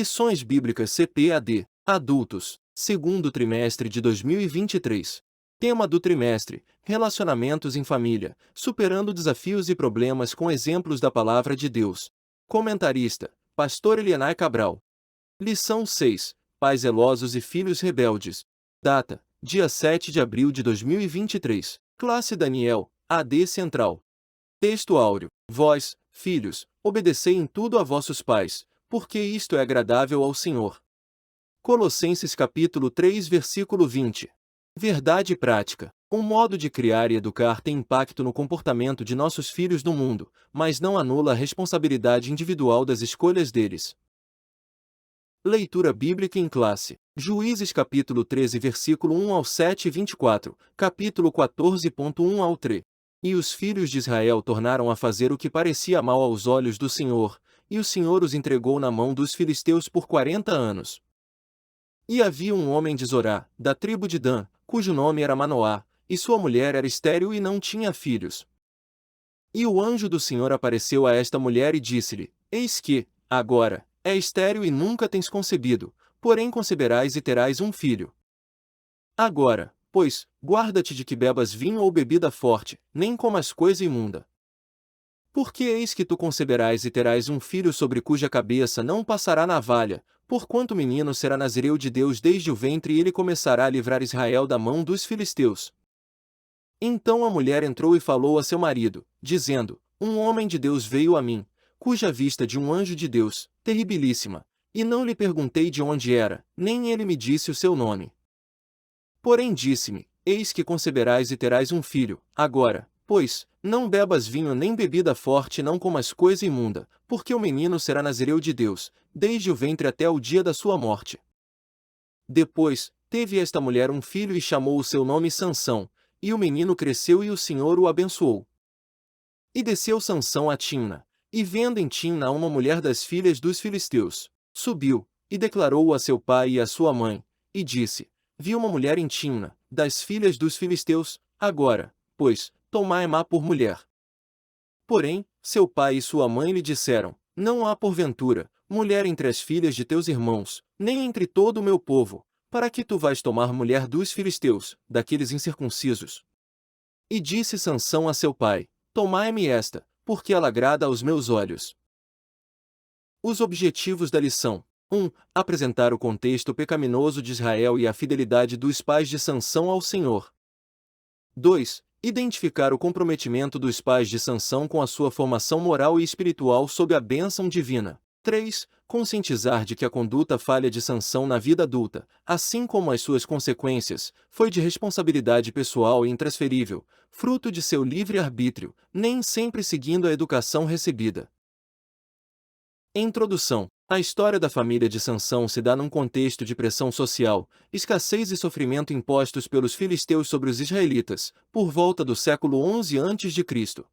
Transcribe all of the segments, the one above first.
Lições Bíblicas CPAD, Adultos, segundo trimestre de 2023. Tema do trimestre: Relacionamentos em família, superando desafios e problemas com exemplos da Palavra de Deus. Comentarista: Pastor Elianai Cabral. Lição 6: Pais zelosos e filhos rebeldes. Data: dia 7 de abril de 2023. Classe Daniel, AD Central. Texto áureo: Vós, filhos, obedecei em tudo a vossos pais, porque isto é agradável ao Senhor. Colossenses capítulo 3 versículo 20. Verdade prática. Um modo de criar e educar tem impacto no comportamento de nossos filhos no mundo, mas não anula a responsabilidade individual das escolhas deles. Leitura bíblica em classe. Juízes capítulo 13 versículo 1 ao 7 e 24, capítulo 14.1 ao 3. E os filhos de Israel tornaram a fazer o que parecia mal aos olhos do Senhor, e o Senhor os entregou na mão dos filisteus por 40 anos. E havia um homem de Zorá, da tribo de Dan, cujo nome era Manoá, e sua mulher era estéril e não tinha filhos. E o anjo do Senhor apareceu a esta mulher e disse-lhe: Eis que, agora, é estéril e nunca tens concebido, porém conceberás e terás um filho. Agora, pois, guarda-te de que bebas vinho ou bebida forte, nem comas coisa imunda. Porque eis que tu conceberás e terás um filho sobre cuja cabeça não passará navalha, porquanto o menino será nazireu de Deus desde o ventre e ele começará a livrar Israel da mão dos filisteus. Então a mulher entrou e falou a seu marido, dizendo: Um homem de Deus veio a mim, cuja vista de um anjo de Deus, terribilíssima, e não lhe perguntei de onde era, nem ele me disse o seu nome. Porém disse-me: Eis que conceberás e terás um filho, agora, pois, não bebas vinho nem bebida forte, não comas coisa imunda, porque o menino será nazireu de Deus, desde o ventre até o dia da sua morte. Depois, teve esta mulher um filho e chamou o seu nome Sansão, e o menino cresceu e o Senhor o abençoou. E desceu Sansão a Timna, e vendo em Timna uma mulher das filhas dos filisteus, subiu, e declarou-o a seu pai e a sua mãe, e disse: Vi uma mulher em Timna, das filhas dos filisteus, agora, pois, tomai-ma por mulher. Porém, seu pai e sua mãe lhe disseram: Não há porventura mulher entre as filhas de teus irmãos, nem entre todo o meu povo, para que tu vais tomar mulher dos filisteus, daqueles incircuncisos. E disse Sansão a seu pai: Tomai-me esta, porque ela agrada aos meus olhos. Os objetivos da lição: 1. Apresentar o contexto pecaminoso de Israel e a fidelidade dos pais de Sansão ao Senhor. 2. Identificar o comprometimento dos pais de Sansão com a sua formação moral e espiritual sob a bênção divina. 3. Conscientizar de que a conduta falha de Sansão na vida adulta, assim como as suas consequências, foi de responsabilidade pessoal e intransferível, fruto de seu livre-arbítrio, nem sempre seguindo a educação recebida. Introdução. A história da família de Sansão se dá num contexto de pressão social, escassez e sofrimento impostos pelos filisteus sobre os israelitas, por volta do século XI a.C.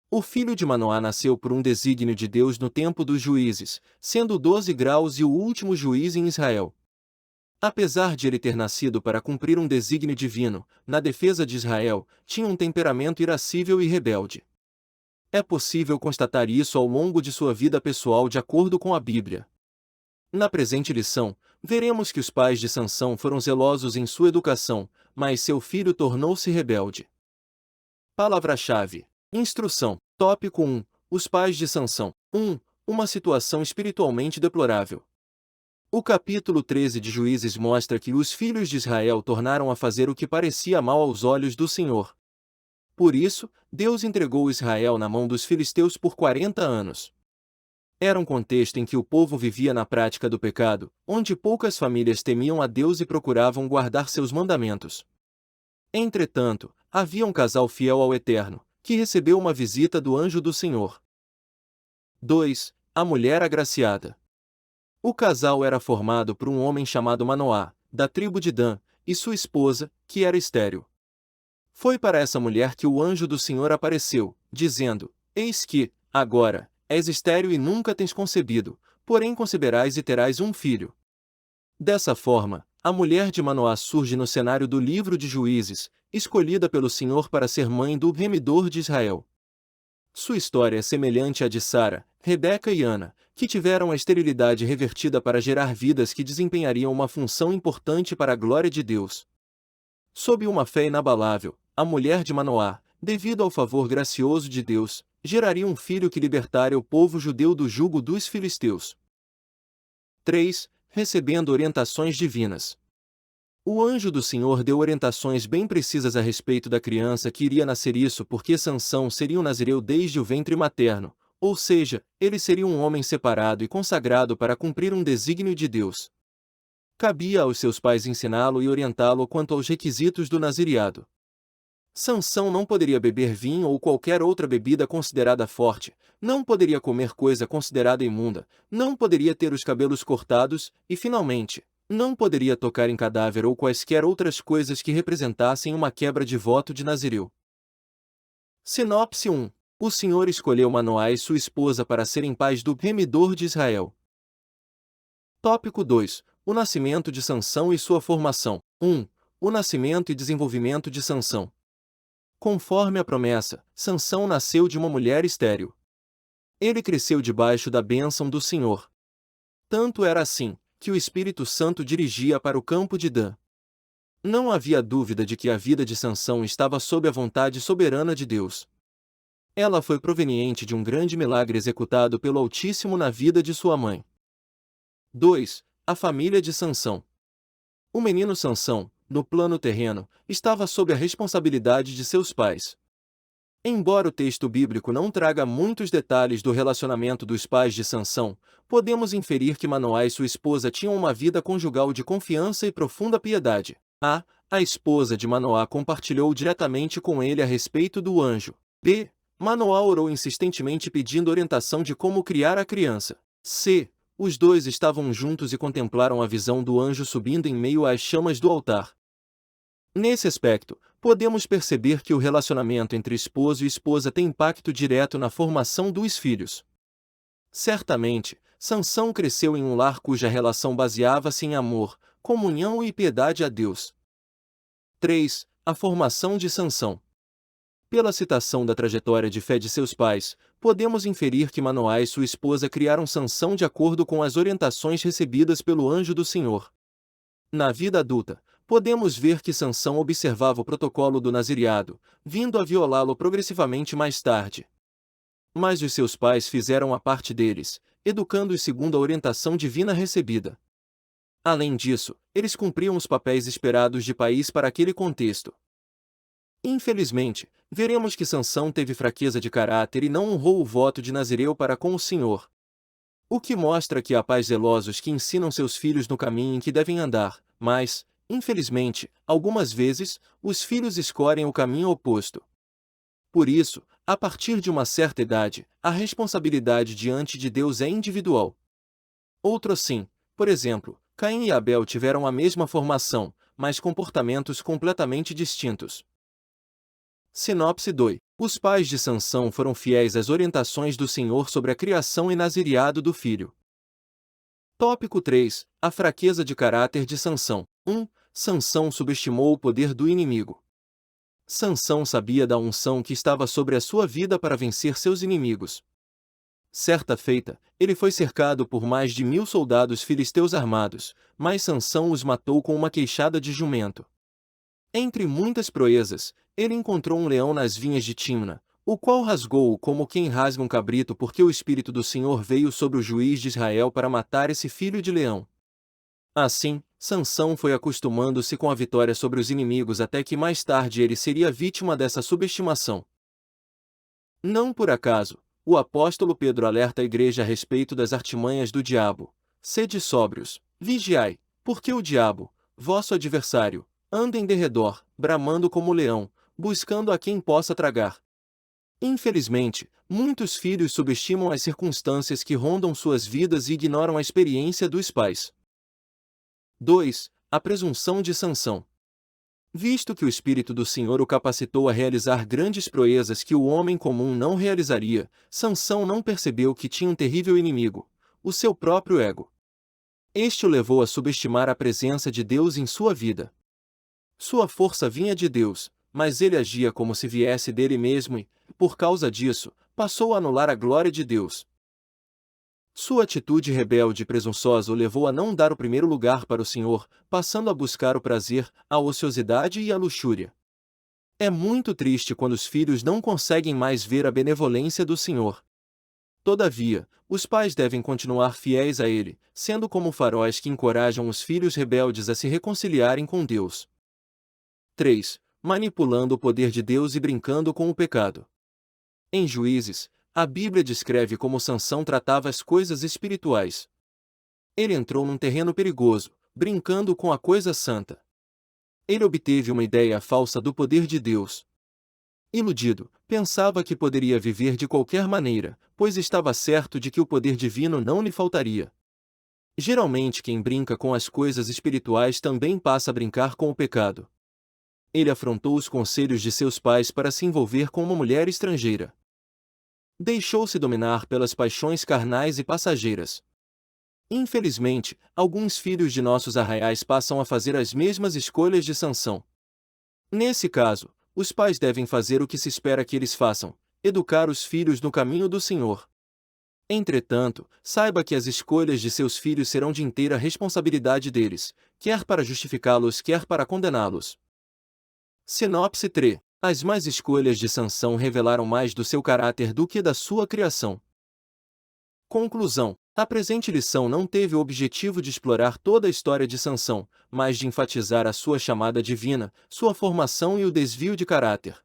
O filho de Manoá nasceu por um desígnio de Deus no tempo dos juízes, sendo 12 graus e o último juiz em Israel. Apesar de ele ter nascido para cumprir um desígnio divino, na defesa de Israel, tinha um temperamento irascível e rebelde. É possível constatar isso ao longo de sua vida pessoal de acordo com a Bíblia. Na presente lição, veremos que os pais de Sansão foram zelosos em sua educação, mas seu filho tornou-se rebelde. Palavra-chave: Instrução. Tópico 1. Os pais de Sansão. 1. Uma situação espiritualmente deplorável. O capítulo 13 de Juízes mostra que os filhos de Israel tornaram a fazer o que parecia mal aos olhos do Senhor. Por isso, Deus entregou Israel na mão dos filisteus por 40 anos. Era um contexto em que o povo vivia na prática do pecado, onde poucas famílias temiam a Deus e procuravam guardar seus mandamentos. Entretanto, havia um casal fiel ao Eterno, que recebeu uma visita do anjo do Senhor. 2. A mulher agraciada. O casal era formado por um homem chamado Manoá, da tribo de Dan, e sua esposa, que era estéril. Foi para essa mulher que o anjo do Senhor apareceu, dizendo: Eis que, agora, és estéril e nunca tens concebido, porém conceberás e terás um filho. Dessa forma, a mulher de Manoá surge no cenário do livro de Juízes, escolhida pelo Senhor para ser mãe do remidor de Israel. Sua história é semelhante à de Sara, Rebeca e Ana, que tiveram a esterilidade revertida para gerar vidas que desempenhariam uma função importante para a glória de Deus. Sob uma fé inabalável, a mulher de Manoá, devido ao favor gracioso de Deus, geraria um filho que libertaria o povo judeu do jugo dos filisteus. 3. Recebendo orientações divinas. O anjo do Senhor deu orientações bem precisas a respeito da criança que iria nascer, isso porque Sansão seria um nazireu desde o ventre materno, ou seja, ele seria um homem separado e consagrado para cumprir um desígnio de Deus. Cabia aos seus pais ensiná-lo e orientá-lo quanto aos requisitos do nazireado. Sansão não poderia beber vinho ou qualquer outra bebida considerada forte, não poderia comer coisa considerada imunda, não poderia ter os cabelos cortados e, finalmente, não poderia tocar em cadáver ou quaisquer outras coisas que representassem uma quebra de voto de nazireu. Sinopse 1. O Senhor escolheu Manoá e sua esposa para serem pais do remidor de Israel. Tópico 2. O nascimento de Sansão e sua formação. 1. O nascimento e desenvolvimento de Sansão. Conforme a promessa, Sansão nasceu de uma mulher estéril. Ele cresceu debaixo da bênção do Senhor. Tanto era assim, que o Espírito Santo dirigia para o campo de Dan. Não havia dúvida de que a vida de Sansão estava sob a vontade soberana de Deus. Ela foi proveniente de um grande milagre executado pelo Altíssimo na vida de sua mãe. 2. A família de Sansão. O menino Sansão, no plano terreno, estava sob a responsabilidade de seus pais. Embora o texto bíblico não traga muitos detalhes do relacionamento dos pais de Sansão, podemos inferir que Manoá e sua esposa tinham uma vida conjugal de confiança e profunda piedade. A esposa de Manoá compartilhou diretamente com ele a respeito do anjo. B. Manoá orou insistentemente pedindo orientação de como criar a criança. C. Os dois estavam juntos e contemplaram a visão do anjo subindo em meio às chamas do altar. Nesse aspecto, podemos perceber que o relacionamento entre esposo e esposa tem impacto direto na formação dos filhos. Certamente, Sansão cresceu em um lar cuja relação baseava-se em amor, comunhão e piedade a Deus. 3. A formação de Sansão. Pela citação da trajetória de fé de seus pais, podemos inferir que Manoá e sua esposa criaram Sansão de acordo com as orientações recebidas pelo anjo do Senhor. Na vida adulta, podemos ver que Sansão observava o protocolo do nazireado, vindo a violá-lo progressivamente mais tarde. Mas os seus pais fizeram a parte deles, educando-os segundo a orientação divina recebida. Além disso, eles cumpriam os papéis esperados de pais para aquele contexto. Infelizmente, veremos que Sansão teve fraqueza de caráter e não honrou o voto de nazireu para com o Senhor. O que mostra que há pais zelosos que ensinam seus filhos no caminho em que devem andar, mas, infelizmente, algumas vezes, os filhos escolhem o caminho oposto. Por isso, a partir de uma certa idade, a responsabilidade diante de Deus é individual. Outro assim, por exemplo, Caim e Abel tiveram a mesma formação, mas comportamentos completamente distintos. Sinopse 2. Os pais de Sansão foram fiéis às orientações do Senhor sobre a criação e nazireado do filho. Tópico 3. A fraqueza de caráter de Sansão. 1. Sansão subestimou o poder do inimigo. Sansão sabia da unção que estava sobre a sua vida para vencer seus inimigos. Certa feita, ele foi cercado por mais de 1000 soldados filisteus armados, mas Sansão os matou com uma queixada de jumento. Entre muitas proezas, ele encontrou um leão nas vinhas de Timna, o qual rasgou-o como quem rasga um cabrito porque o Espírito do Senhor veio sobre o juiz de Israel para matar esse filho de leão. Assim, Sansão foi acostumando-se com a vitória sobre os inimigos até que mais tarde ele seria vítima dessa subestimação. Não por acaso, o apóstolo Pedro alerta a igreja a respeito das artimanhas do diabo. Sede sóbrios, vigiai, porque o diabo, vosso adversário, anda em derredor, bramando como leão, buscando a quem possa tragar. Infelizmente, muitos filhos subestimam as circunstâncias que rondam suas vidas e ignoram a experiência dos pais. 2. A presunção de Sansão. Visto que o Espírito do Senhor o capacitou a realizar grandes proezas que o homem comum não realizaria, Sansão não percebeu que tinha um terrível inimigo, o seu próprio ego. Este o levou a subestimar a presença de Deus em sua vida. Sua força vinha de Deus, mas ele agia como se viesse dele mesmo e, por causa disso, passou a anular a glória de Deus. Sua atitude rebelde e presunçosa o levou a não dar o primeiro lugar para o Senhor, passando a buscar o prazer, a ociosidade e a luxúria. É muito triste quando os filhos não conseguem mais ver a benevolência do Senhor. Todavia, os pais devem continuar fiéis a Ele, sendo como faróis que encorajam os filhos rebeldes a se reconciliarem com Deus. 3. Manipulando o poder de Deus e brincando com o pecado. Em Juízes, a Bíblia descreve como Sansão tratava as coisas espirituais. Ele entrou num terreno perigoso, brincando com a coisa santa. Ele obteve uma ideia falsa do poder de Deus. Iludido, pensava que poderia viver de qualquer maneira, pois estava certo de que o poder divino não lhe faltaria. Geralmente quem brinca com as coisas espirituais também passa a brincar com o pecado. Ele afrontou os conselhos de seus pais para se envolver com uma mulher estrangeira. Deixou-se dominar pelas paixões carnais e passageiras. Infelizmente, alguns filhos de nossos arraiais passam a fazer as mesmas escolhas de Sansão. Nesse caso, os pais devem fazer o que se espera que eles façam: educar os filhos no caminho do Senhor. Entretanto, saiba que as escolhas de seus filhos serão de inteira responsabilidade deles, quer para justificá-los, quer para condená-los. Sinopse 3. As más escolhas de Sansão revelaram mais do seu caráter do que da sua criação. Conclusão. A presente lição não teve o objetivo de explorar toda a história de Sansão, mas de enfatizar a sua chamada divina, sua formação e o desvio de caráter.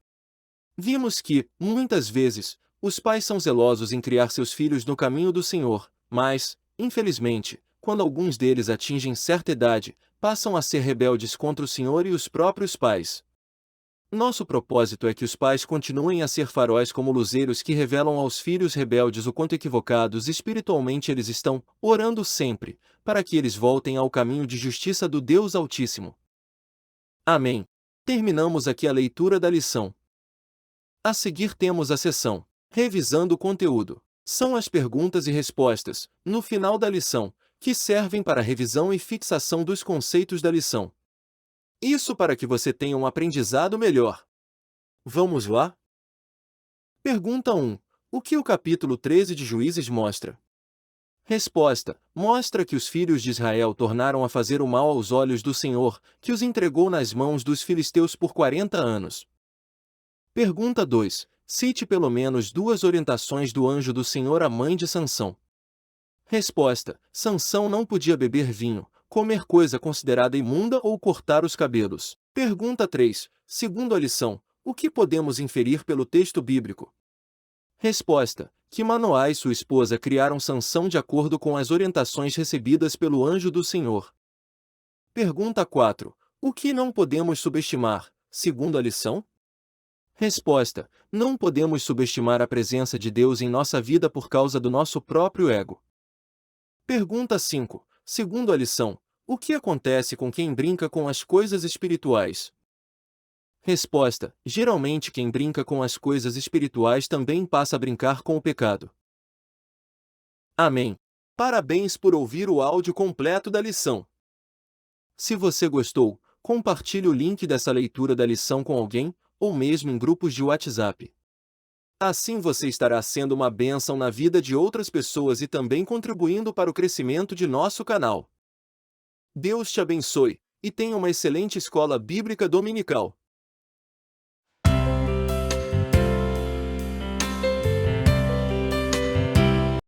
Vimos que, muitas vezes, os pais são zelosos em criar seus filhos no caminho do Senhor, mas, infelizmente, quando alguns deles atingem certa idade, passam a ser rebeldes contra o Senhor e os próprios pais. Nosso propósito é que os pais continuem a ser faróis como luzeiros que revelam aos filhos rebeldes o quanto equivocados espiritualmente eles estão, orando sempre, para que eles voltem ao caminho de justiça do Deus Altíssimo. Amém. Terminamos aqui a leitura da lição. A seguir temos a seção Revisando o conteúdo. São as perguntas e respostas, no final da lição, que servem para a revisão e fixação dos conceitos da lição. Isso para que você tenha um aprendizado melhor. Vamos lá? Pergunta 1. O que o capítulo 13 de Juízes mostra? Resposta. Mostra que os filhos de Israel tornaram a fazer o mal aos olhos do Senhor, que os entregou nas mãos dos filisteus por 40 anos. Pergunta 2. Cite pelo menos duas orientações do anjo do Senhor à mãe de Sansão. Resposta. Sansão não podia beber vinho, comer coisa considerada imunda ou cortar os cabelos. Pergunta 3. Segundo a lição, o que podemos inferir pelo texto bíblico? Resposta. Que Manoá e sua esposa criaram Sansão de acordo com as orientações recebidas pelo anjo do Senhor. Pergunta 4. O que não podemos subestimar, segundo a lição? Resposta. Não podemos subestimar a presença de Deus em nossa vida por causa do nosso próprio ego. Pergunta 5. Segundo a lição, o que acontece com quem brinca com as coisas espirituais? Resposta. Geralmente quem brinca com as coisas espirituais também passa a brincar com o pecado. Amém. Parabéns por ouvir o áudio completo da lição. Se você gostou, compartilhe o link dessa leitura da lição com alguém, ou mesmo em grupos de WhatsApp. Assim você estará sendo uma bênção na vida de outras pessoas e também contribuindo para o crescimento de nosso canal. Deus te abençoe, e tenha uma excelente escola bíblica dominical.